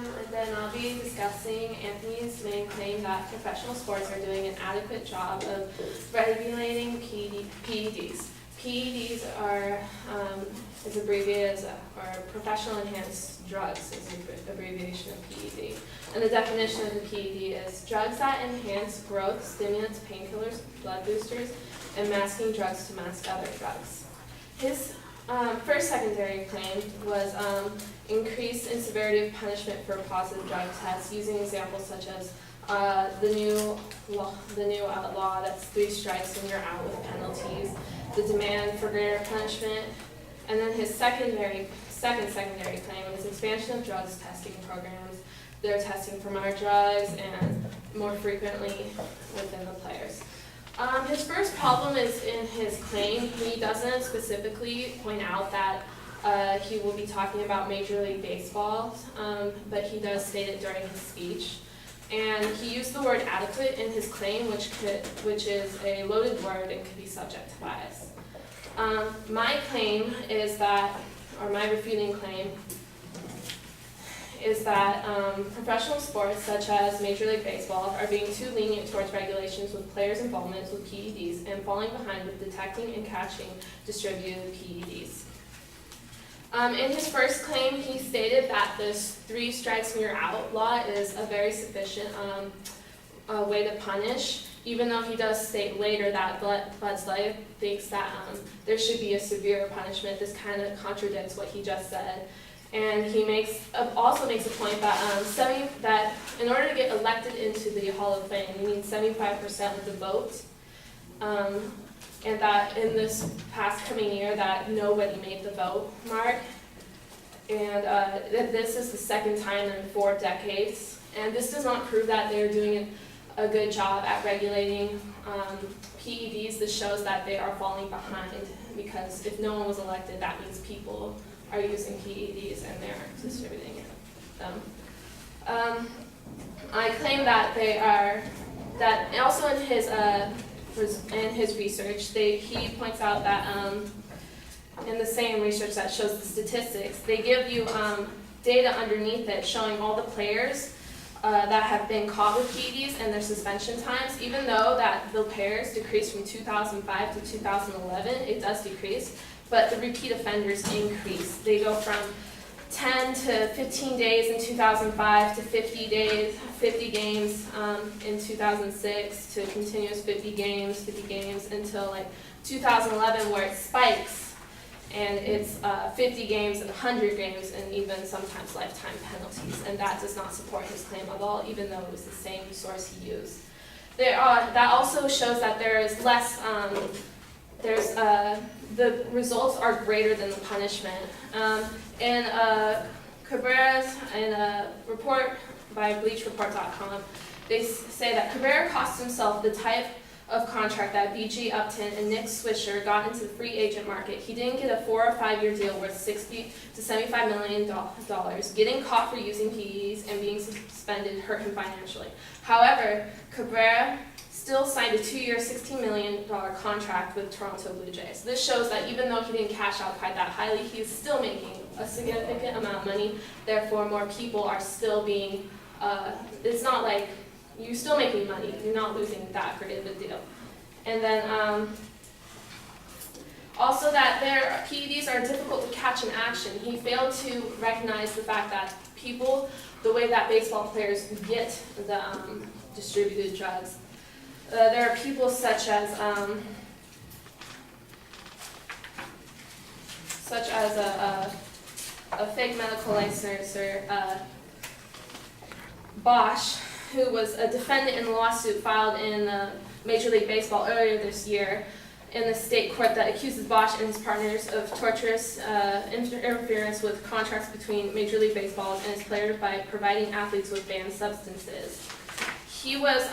and then I'll be discussing Anthony's main claim that professional sports are doing an adequate job of regulating PEDs. PEDs are is abbreviated as or professional enhanced drugs is an abbreviation of PED. And the definition of the PED is drugs that enhance growth, stimulants, painkillers, blood boosters, and masking drugs to mask other drugs. His first secondary claim was increase in severity of punishment for positive drug tests, using examples such as the new law that's 3 strikes and you're out with penalties, the demand for greater punishment, and then his second secondary claim is expansion of drugs testing programs. They're testing for more drugs and more frequently within the players. His first problem is in his claim. He doesn't specifically point out that he will be talking about Major League Baseball, but he does state it during his speech. And he used the word adequate in his claim, which is a loaded word and could be subject to bias. My claim is that, or my refuting claim, is that professional sports such as Major League Baseball are being too lenient towards regulations with players' involvement with PEDs and falling behind with detecting and catching distributed PEDs. In his first claim, he stated that this 3 strikes and you're out law is a very sufficient way to punish, even though he does state later that Bud's Life thinks that there should be a severe punishment. This kind of contradicts what he just said. And he also makes a point that that in order to get elected into the Hall of Fame, you need 75% of the vote. And that in this past coming year that nobody made the vote mark. And this is the second time in 4 decades. And this does not prove that they're doing a good job at regulating PEDs. This shows that they are falling behind, because if no one was elected, that means people are using PEDs and they're distributing them. I claim that that also in his research, he points out that in the same research that shows the statistics, they give you data underneath it showing all the players that have been caught with PEDs and their suspension times. Even though that the players decreased from 2005 to 2011, it does decrease, but the repeat offenders increase. They go from 10 to 15 days in 2005 to 50 games in 2006 to continuous 50 games until like 2011, where it spikes and it's 50 games and 100 games and even sometimes lifetime penalties. And that does not support his claim at all, even though it was the same source he used. That also shows that there is less, the results are greater than the punishment. In Cabrera's, in a report by BleachReport.com, they say that Cabrera cost himself the type of contract that B.G. Upton and Nick Swisher got into the free agent market. He didn't get a 4 or 5 year deal worth $60 to $75 million. Getting caught for using PEDs and being suspended hurt him financially. However, Cabrera still signed a 2-year, $16 million contract with Toronto Blue Jays. This shows that even though he didn't cash out quite that highly, he's still making a significant amount of money. Therefore, more people are still being, it's not like you're still making money. You're not losing that great of a deal. And then also that their PEDs are difficult to catch in action. He failed to recognize the fact that people, the way that baseball players get the distributed drugs, there are people such as a fake medical licensor, Bosch, who was a defendant in the lawsuit filed in Major League Baseball earlier this year in the state court that accuses Bosch and his partners of torturous interference with contracts between Major League Baseball and its players by providing athletes with banned substances. He was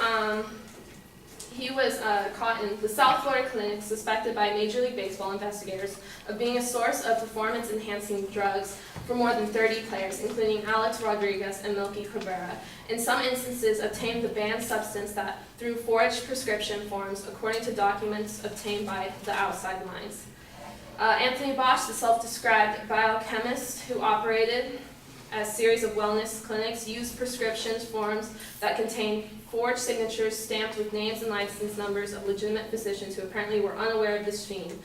caught in the South Florida clinic, suspected by Major League Baseball investigators of being a source of performance-enhancing drugs for more than 30 players, including Alex Rodriguez and Melky Cabrera. In some instances, obtained the banned substance that through forged prescription forms, according to documents obtained by the outside lines. Anthony Bosch, the self-described biochemist who operated a series of wellness clinics used prescription forms that contained forged signatures stamped with names and license numbers of legitimate physicians who apparently were unaware of this fiend.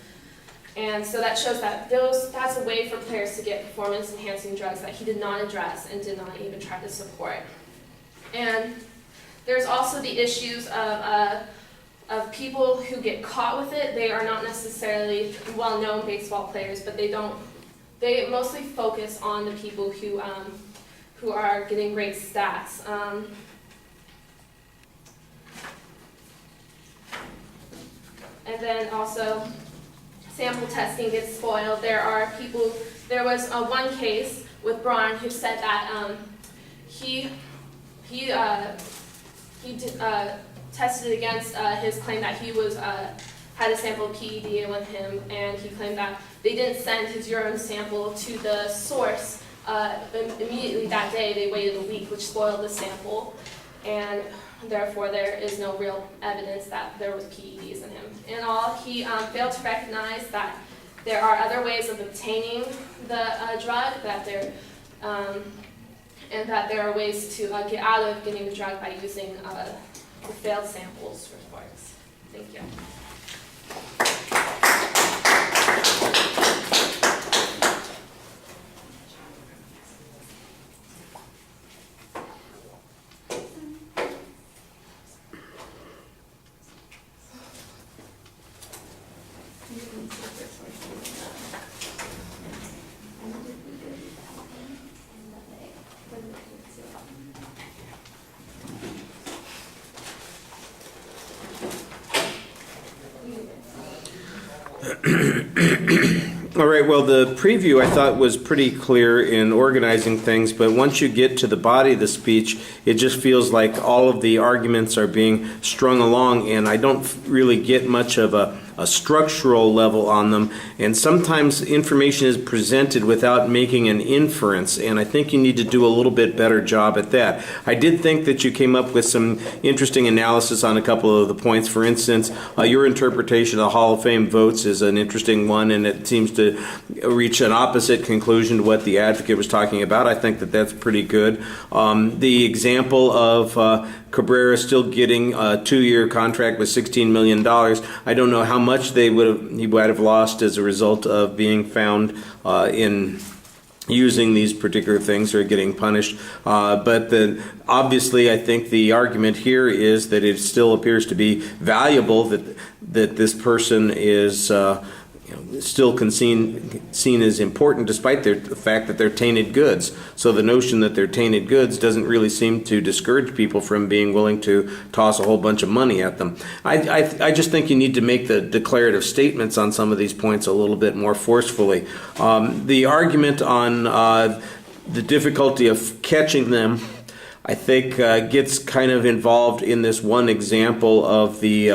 And so that shows that that's a way for players to get performance-enhancing drugs that he did not address and did not even try to support. And there's also the issues of people who get caught with it. They are not necessarily well-known baseball players, but they mostly focus on the people who are getting great stats. And then also, sample testing gets spoiled. There was one case with Braun who said that he tested against his claim that he had a sample of PED with him, and he claimed that they didn't send his urine sample to the source immediately that day. They waited a week, which spoiled the sample, and therefore there is no real evidence that there was PEDs in him. In all, he failed to recognize that there are other ways of obtaining the drug, and that there are ways to get out of getting the drug by using the failed samples reports. Thank you. All right, well, the preview I thought was pretty clear in organizing things, but once you get to the body of the speech, it just feels like all of the arguments are being strung along, and I don't really get much of a structural level on them, and sometimes information is presented without making an inference, and I think you need to do a little bit better job at that. I did think that you came up with some interesting analysis on a couple of the points. For instance, your interpretation of the Hall of Fame votes is an interesting one, and it seems to reach an opposite conclusion to what the advocate was talking about. I think that that's pretty good. The example of Cabrera still getting a 2-year contract with $16 million. I don't know how much he would have lost as a result of being found in using these particular things or getting punished. But obviously, I think the argument here is that it still appears to be valuable that this person is still seen as important despite the fact that they're tainted goods. So the notion that they're tainted goods doesn't really seem to discourage people from being willing to toss a whole bunch of money at them. I just think you need to make the declarative statements on some of these points a little bit more forcefully. The argument on the difficulty of catching them, I think, gets kind of involved in this one example of the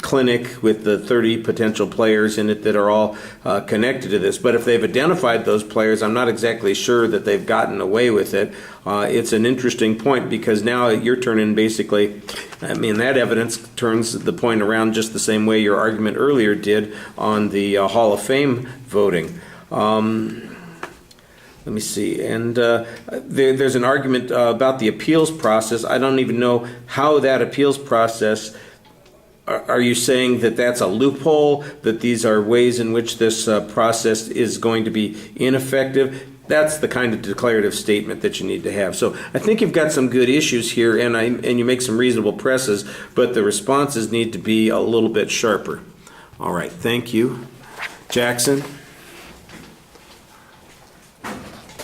clinic with the 30 potential players in it that are all connected to this. But if they've identified those players, I'm not exactly sure that they've gotten away with it. It's an interesting point because now you're turning basically, that evidence turns the point around just the same way your argument earlier did on the Hall of Fame voting. Let me see. And there's an argument about the appeals process. I don't even know how that appeals process. Are you saying that that's a loophole, that these are ways in which this process is going to be ineffective? That's the kind of declarative statement that you need to have. So I think you've got some good issues here, and you make some reasonable presses, but the responses need to be a little bit sharper. All right, thank you. Jackson?